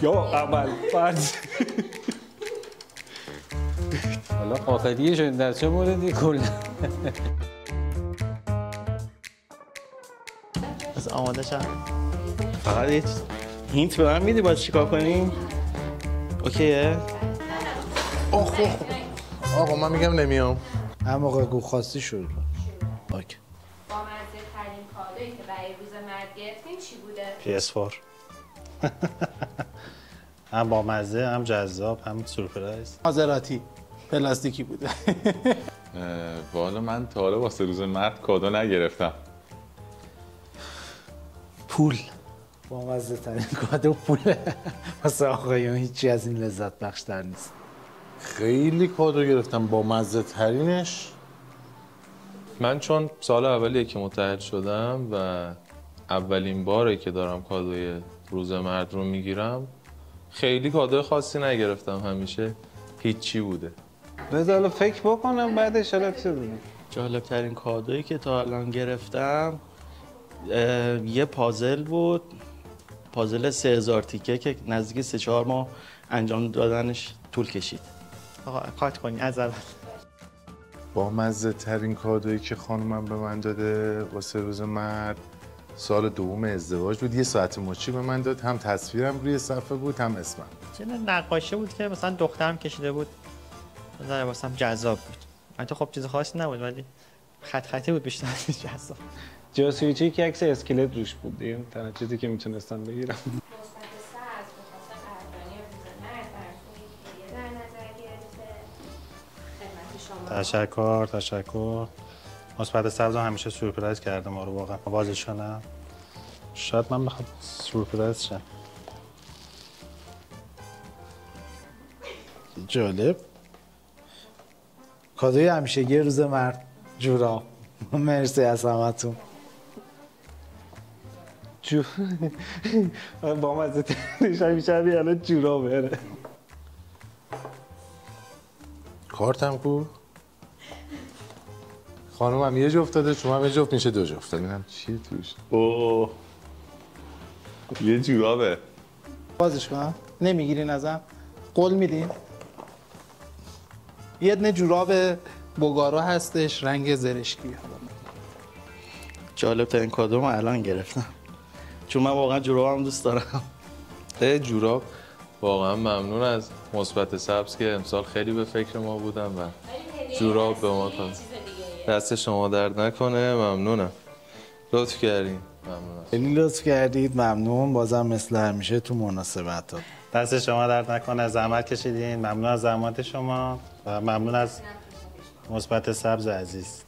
یا اول فرض. حالا قاعدگی شدین در چه موردی کلا؟ از آماده شد. فقط یه هینت به من میدی باید چیکار کنیم؟ اوکیه؟ آقا من میگم نمیام. هر موقع گو خواستی شروع کن. اوکی. با مزه ترین کادویی که برای روز مرد گرفتین چی بوده؟ PS4. هم با مزه، هم جذاب، هم سورپرایز. مازراتی پلاستیکی بوده. والا من تا حالا واسه روز مرد کادو نگرفتم. پول. با مزه ترین کادو پوله. واسه آقایون هیچی از این لذت بخشتر نیست. خیلی کادو گرفتم با مزه ترینش. من چون سال اولیه که متحد شدم و اولین باره که دارم کادوی روز مرد رو میگیرم، خیلی کادوی خاصی نگرفتم، همیشه هیچی بوده. بذار فکر بکنم بعدش حالا چه بودیم. جالب ترین کادویی که تا الان گرفتم یه پازل بود، پازل 3000 تیکه که نزدیک 3-4 ماه انجام دادنش طول کشید. آقا کات کنی از اول. با مزه ترین کادویی که خانومم به من داده واسه روز مرد سال دوم ازدواج بود. 1 ساعت مچی به من داد، هم تصویرم روی صفحه بود هم اسمم. چه نقاشی بود که مثلا دخترم کشیده بود، مثلا واسم جذاب بود. البته خب چیز خاصی نبود ولی خط خطی بود بیشتر از جذاب. جاسویچی که عکس اسکلت روش بود دیگه، تنها چیزی که میتونستم بگیرم. تشکر. مثبت سبز همیشه سورپرایز کرده ما رو واقعا. بازش کنم. شاید من بخوام سورپرایز شم. جالب. کادوی همیشگی روز مرد جوراب. مرسی از همتون. با مزه ترینش همیشه الان جورابه. کارتم کو؟ خانومم یه جفت داده، شما هم یه جفت، میشه 2 جفت. ببینم چیه توش. اوه یه جورابه. بازش کنم؟ نمیگیرین ازم؟ قول میدین؟ یه دونه جوراب بوگارو هستش رنگ زرشکی. جالب ترین کادو من الان گرفتم، چون من واقعا جورابم دوست دارم. جوراب واقعا ممنون از مثبت سبز که امسال خیلی به فکر ما بودن و جوراب به ما داد. دست شما درد نکنه. ممنونم، لطف کردین. ممنونم. خیلی لطف کردید. ممنون. بازم مثل همیشه تو مناسبت‌ها. دست شما درد نکنه، زحمت کشیدین. ممنون از زحمات شما و ممنون از مثبت سبز عزیز.